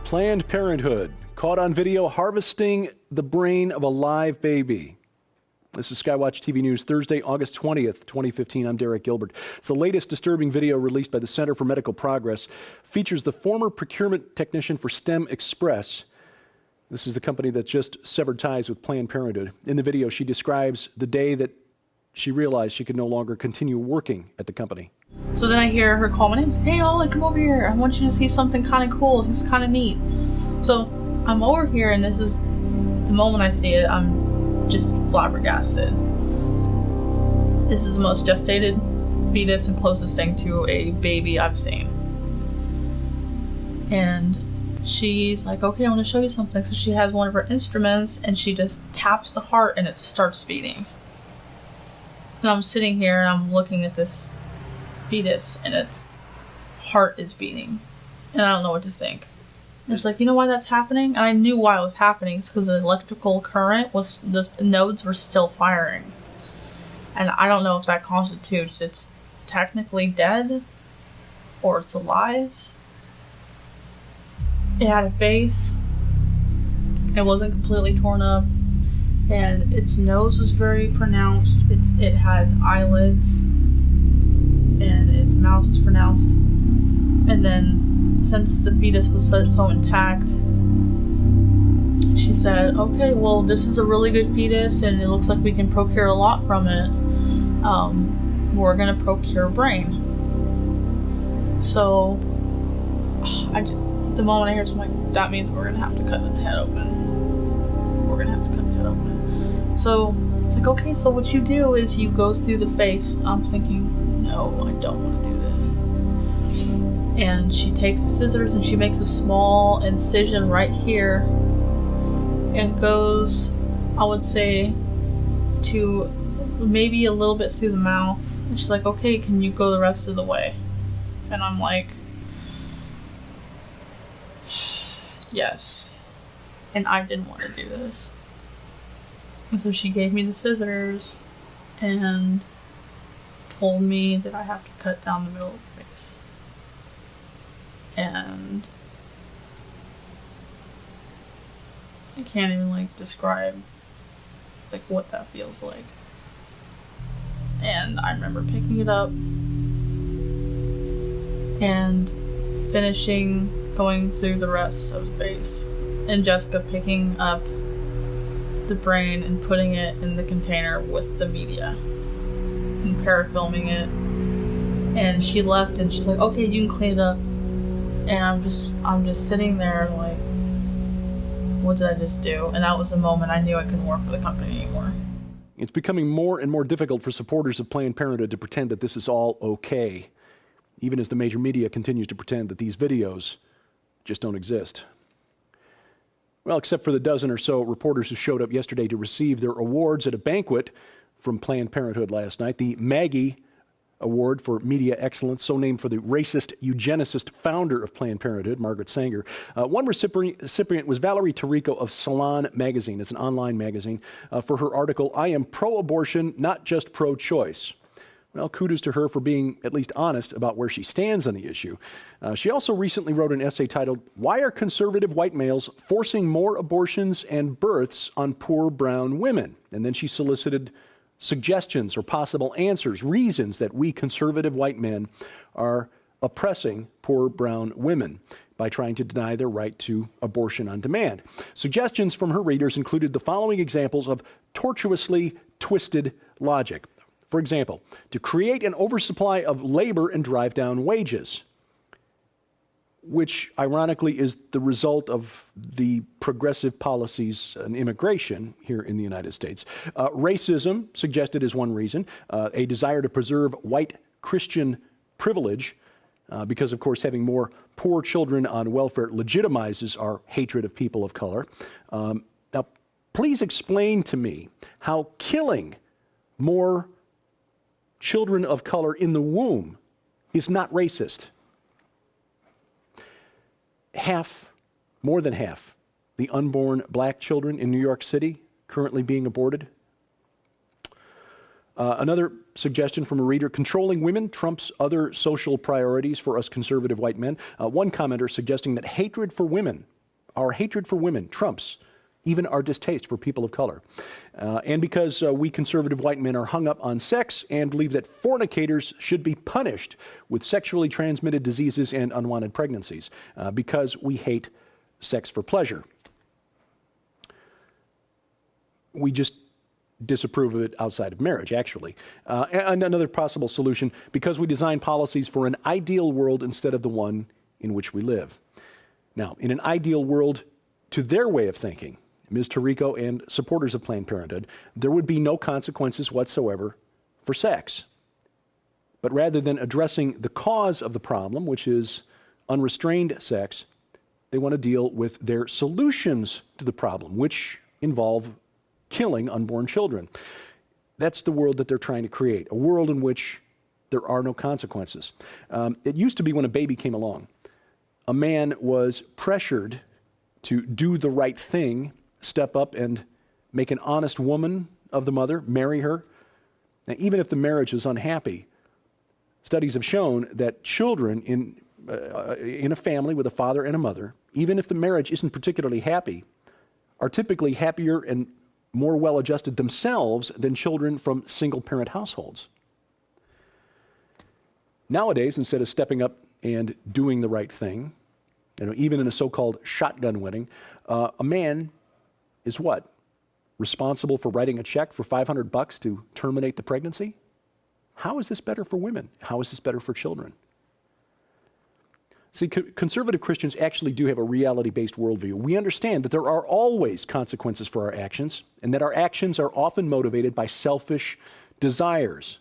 Planned Parenthood caught on video harvesting the brain of a live baby. This is SkyWatchTV News, Thursday, August 20th, 2015. I'm Derek Gilbert. It's the latest disturbing video released by the Center for Medical Progress. Features the former procurement technician for STEM Express. This is the company that just severed ties with Planned Parenthood. In the video, she describes the day that she realized she could no longer continue working at the company. So then I hear her call my name. Hey, Ollie, come over here. I want you to see something kind of cool. This is kind of neat. So I'm over here, and this is the moment I see it. I'm just flabbergasted. This is the most gestated fetus and closest thing to a baby I've seen. And she's like, okay, I want to show you something. So she has one of her instruments, and she just taps the heart, and it starts beating. And I'm sitting here, and I'm looking at this fetus, and its heart is beating, and I don't know what to think. And it's like, you know why that's happening? And I knew why it was happening. It's because the electrical current was, the nodes were still firing, and I don't know if that constitutes it's technically dead or it's alive. It had a face. It wasn't completely torn up, and its nose was very pronounced. It had eyelids, and its mouth was pronounced. And then, since the fetus was so intact, she said, okay, well, this is a really good fetus, and it looks like we can procure a lot from it. We're gonna procure brain. So, the moment I hear something like, that means we're gonna have to cut the head open. We're gonna have to cut the head open. So, it's like, okay, so what you do is you go through the face. I'm thinking, no, I don't want to do this. And she takes the scissors and she makes a small incision right here and goes, I would say, to maybe a little bit through the mouth. And she's like, okay, can you go the rest of the way? And I'm like, yes. And I didn't want to do this. And so she gave me the scissors and told me that I have to cut down the middle of the face. And I can't even describe what that feels like. And I remember picking it up and finishing going through the rest of the face, and Jessica picking up the brain and putting it in the container with the media and parafilming it. And she left, and she's like, okay, you can clean it up. And I'm just sitting there like, what did I just do? And that was the moment I knew I couldn't work for the company anymore. It's becoming more and more difficult for supporters of Planned Parenthood to pretend that this is all okay, even as the major media continues to pretend that these videos just don't exist. Well, except for the dozen or so reporters who showed up yesterday to receive their awards at a banquet from Planned Parenthood last night. The Maggie Award for Media Excellence, so named for the racist eugenicist founder of Planned Parenthood, Margaret Sanger. One recipient was Valerie Tarico of Salon Magazine. It's an online magazine, for her article, I Am Pro-Abortion, Not Just Pro-Choice. Well, kudos to her for being at least honest about where she stands on the issue. She also recently wrote an essay titled, Why Are Conservative White Males Forcing More Abortions and Births on Poor Brown Women? And then she solicited suggestions or possible answers, reasons that we conservative white men are oppressing poor brown women by trying to deny their right to abortion on demand. Suggestions from her readers included the following examples of tortuously twisted logic. For example, to create an oversupply of labor and drive down wages, which ironically is the result of the progressive policies on immigration here in the United States. Racism suggested as one reason, a desire to preserve white Christian privilege, because of course having more poor children on welfare legitimizes our hatred of people of color. Now, please explain to me how killing more children of color in the womb is not racist. More than half, the unborn black children in New York City currently being aborted. Another suggestion from a reader, controlling women trumps other social priorities for us conservative white men. One commenter suggesting that hatred for women our hatred for women trumps even our distaste for people of color. And because we conservative white men are hung up on sex and believe that fornicators should be punished with sexually transmitted diseases and unwanted pregnancies, because we hate sex for pleasure. We just disapprove of it outside of marriage, actually. And another possible solution, because we design policies for an ideal world instead of the one in which we live. Now, in an ideal world, to their way of thinking, Ms. Tirico and supporters of Planned Parenthood, there would be no consequences whatsoever for sex. But rather than addressing the cause of the problem, which is unrestrained sex, they want to deal with their solutions to the problem, which involve killing unborn children. That's the world that they're trying to create, a world in which there are no consequences. It used to be when a baby came along, a man was pressured to do the right thing, step up and make an honest woman of the mother, marry her. Now, even if the marriage is unhappy, studies have shown that children in a family with a father and a mother, even if the marriage isn't particularly happy, are typically happier and more well-adjusted themselves than children from single-parent households. Nowadays, instead of stepping up and doing the right thing, even in a so-called shotgun wedding, a man is what? Responsible for writing a check for $500 to terminate the pregnancy? How is this better for women? How is this better for children? See, conservative Christians actually do have a reality-based worldview. We understand that there are always consequences for our actions, and that our actions are often motivated by selfish desires,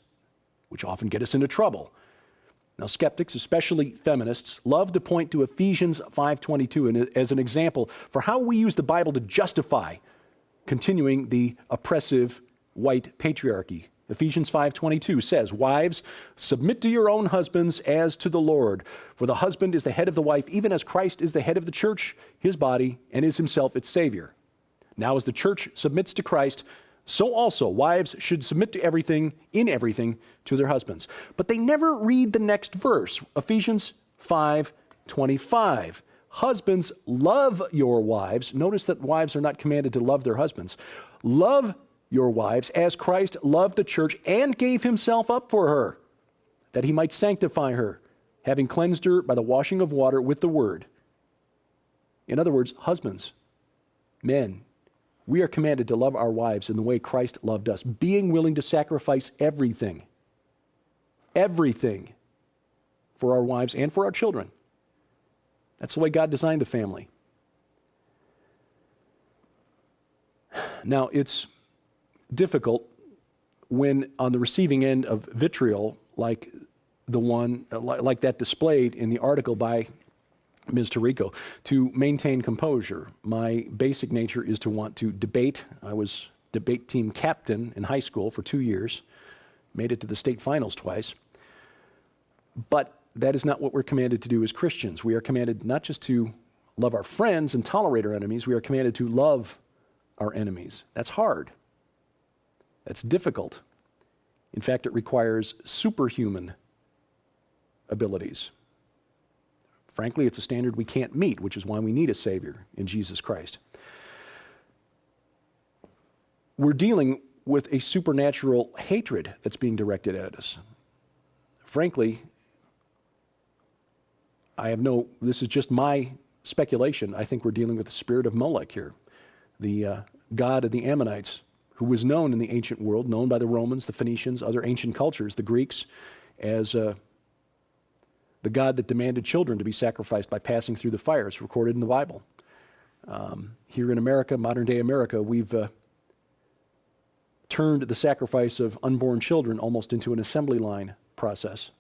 which often get us into trouble. Now, skeptics, especially feminists, love to point to Ephesians 5:22 as an example for how we use the Bible to justify continuing the oppressive white patriarchy. Ephesians 5:22 says, "Wives, submit to your own husbands as to the Lord. For the husband is the head of the wife, even as Christ is the head of the church, his body, and is himself its Savior. Now as the church submits to Christ, so also wives should submit to everything to their husbands." But they never read the next verse, Ephesians 5:25. "Husbands, love your wives." Notice that wives are not commanded to love their husbands. "Love your wives as Christ loved the church and gave himself up for her, that he might sanctify her, having cleansed her by the washing of water with the word." In other words, husbands, men, we are commanded to love our wives in the way Christ loved us, being willing to sacrifice everything for our wives and for our children. That's the way God designed the family. Now, it's difficult when on the receiving end of vitriol like that displayed in the article by Ms. Tirico, to maintain composure. My basic nature is to want to debate. I was debate team captain in high school for 2 years, made it to the state finals twice. But that is not what we're commanded to do as Christians. We are commanded not just to love our friends and tolerate our enemies, we are commanded to love our enemies. That's hard. That's difficult. In fact, it requires superhuman abilities. Frankly, it's a standard we can't meet, which is why we need a Savior in Jesus Christ. We're dealing with a supernatural hatred that's being directed at us. Frankly, this is just my speculation. I think we're dealing with the spirit of Molech here, the god of the Ammonites, who was known in the ancient world, known by the Romans, the Phoenicians, other ancient cultures, the Greeks, as the god that demanded children to be sacrificed by passing through the fire. It's recorded in the Bible. Here in America, modern-day America, we've turned the sacrifice of unborn children almost into an assembly line process.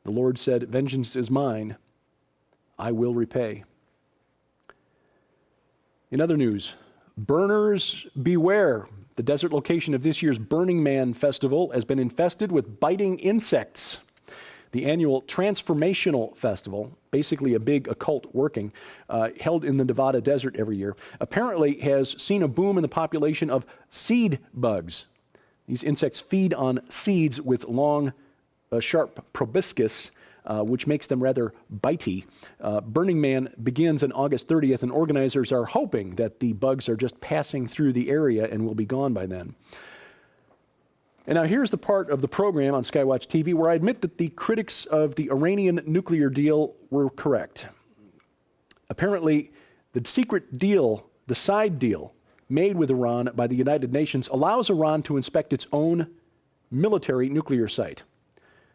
The Lord said, "Vengeance is mine, I will repay." In other news, burners beware. The desert location of this year's Burning Man Festival has been infested with biting insects. The annual Transformational Festival, basically a big occult working, held in the Nevada desert every year, apparently has seen a boom in the population of seed bugs. These insects feed on seeds with long, sharp proboscis which makes them rather bitey. Burning Man begins on August 30th, and organizers are hoping that the bugs are just passing through the area and will be gone by then. And now here's the part of the program on SkyWatch TV where I admit that the critics of the Iranian nuclear deal were correct. Apparently, the secret deal, the side deal, made with Iran by the United Nations allows Iran to inspect its own military nuclear site.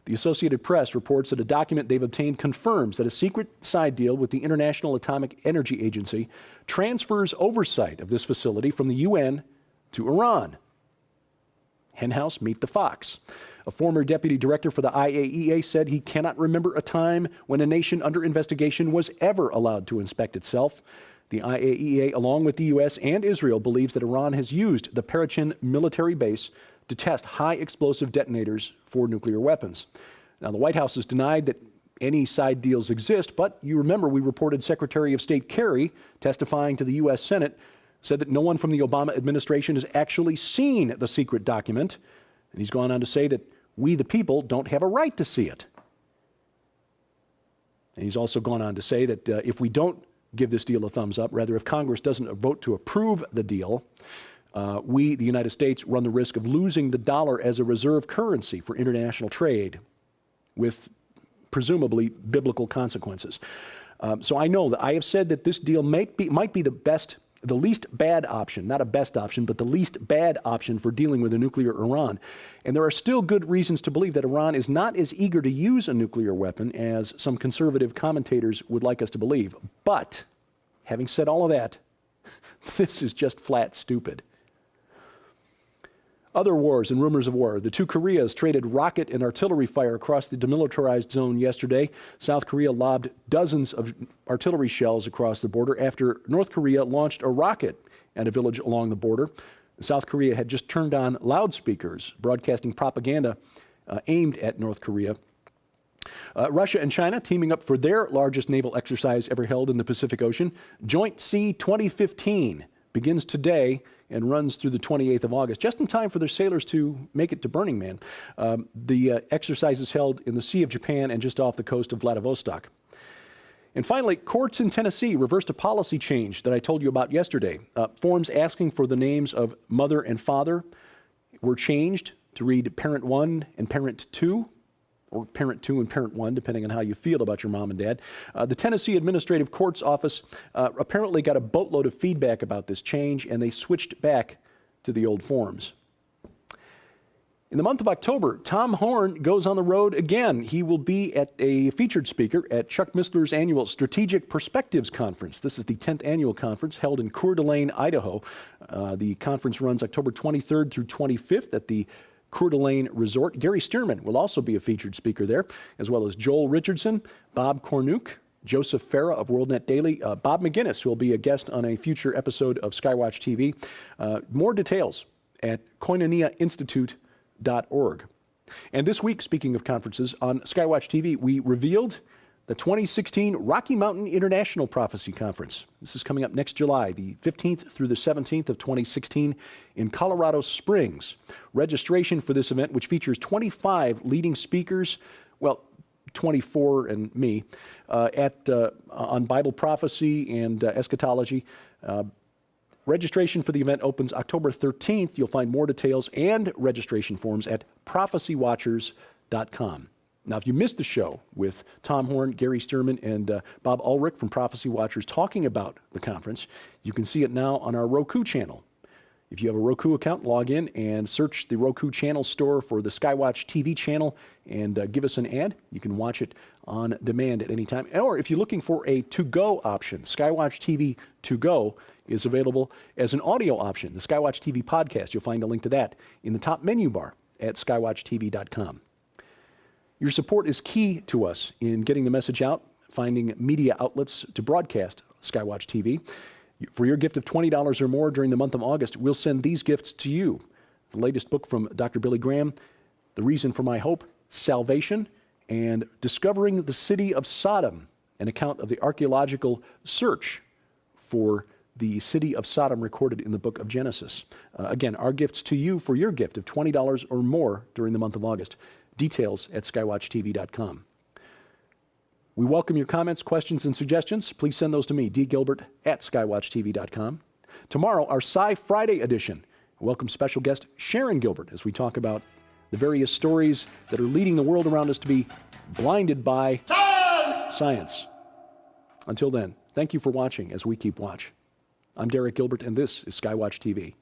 The Associated Press reports that a document they've obtained confirms that a secret side deal with the International Atomic Energy Agency transfers oversight of this facility from the UN to Iran. Henhouse, meet the fox. A former deputy director for the IAEA said he cannot remember a time when a nation under investigation was ever allowed to inspect itself. The IAEA, along with the U.S. and Israel, believes that Iran has used the Parachin military base to test high explosive detonators for nuclear weapons. Now, the White House has denied that any side deals exist, but you remember we reported Secretary of State Kerry testifying to the U.S. Senate said that no one from the Obama administration has actually seen the secret document. And he's gone on to say that we, the people, don't have a right to see it. And he's also gone on to say that if we don't give this deal a thumbs up, rather if Congress doesn't vote to approve the deal, we, the United States, run the risk of losing the dollar as a reserve currency for international trade with presumably biblical consequences. So I know that I have said that this deal might be the least bad option, not a best option, but the least bad option for dealing with a nuclear Iran. And there are still good reasons to believe that Iran is not as eager to use a nuclear weapon as some conservative commentators would like us to believe. But, having said all of that, this is just flat stupid. Other wars and rumors of war. The two Koreas traded rocket and artillery fire across the demilitarized zone yesterday. South Korea lobbed dozens of artillery shells across the border after North Korea launched a rocket at a village along the border. South Korea had just turned on loudspeakers, broadcasting propaganda aimed at North Korea. Russia and China teaming up for their largest naval exercise ever held in the Pacific Ocean. Joint Sea 2015 begins today and runs through the 28th of August, just in time for their sailors to make it to Burning Man. The exercise is held in the Sea of Japan and just off the coast of Vladivostok. And finally, courts in Tennessee reversed a policy change that I told you about yesterday. Forms asking for the names of mother and father were changed to read Parent 1 and Parent 2, or Parent 2 and Parent 1, depending on how you feel about your mom and dad. The Tennessee Administrative Court's office apparently got a boatload of feedback about this change, and they switched back to the old forms. In the month of October, Tom Horn goes on the road again. He will be a featured speaker at Chuck Missler's annual Strategic Perspectives Conference. This is the 10th annual conference held in Coeur d'Alene, Idaho. The conference runs October 23rd through 25th at the Coeur d'Alene Resort. Gary Stearman will also be a featured speaker there, as well as Joel Richardson, Bob Cornuke, Joseph Farah of WorldNet Daily, Bob McGinnis, who will be a guest on a future episode of SkyWatch TV. More details at koinoniainstitute.org. And this week, speaking of conferences, on SkyWatch TV, we revealed the 2016 Rocky Mountain International Prophecy Conference. This is coming up next July, the 15th through the 17th of 2016 in Colorado Springs. Registration for this event, which features 25 leading speakers, well, 24 and me, on Bible prophecy and eschatology. Registration for the event opens October 13th. You'll find more details and registration forms at prophecywatchers.com. Now, if you missed the show with Tom Horn, Gary Stearman, and Bob Ulrich from Prophecy Watchers talking about the conference, you can see it now on our Roku channel. If you have a Roku account, log in and search the Roku channel store for the SkyWatch TV channel and give us an ad. You can watch it on demand at any time. Or if you're looking for a to-go option, SkyWatch TV To Go is available as an audio option. The SkyWatch TV podcast, you'll find a link to that in the top menu bar at skywatchtv.com. Your support is key to us in getting the message out, finding media outlets to broadcast SkyWatch TV. For your gift of $20 or more during the month of August, we'll send these gifts to you. The latest book from Dr. Billy Graham, The Reason for My Hope, Salvation, and Discovering the City of Sodom, an account of the archaeological search for the city of Sodom recorded in the book of Genesis. Again, our gifts to you for your gift of $20 or more during the month of August. Details at skywatchtv.com. We welcome your comments, questions, and suggestions. Please send those to me, dgilbert@skywatchtv.com. Tomorrow, our Sci Friday edition. Welcome special guest Sharon Gilbert as we talk about the various stories that are leading the world around us to be blinded by science. Until then, thank you for watching as we keep watch. I'm Derek Gilbert, and this is SkyWatch TV.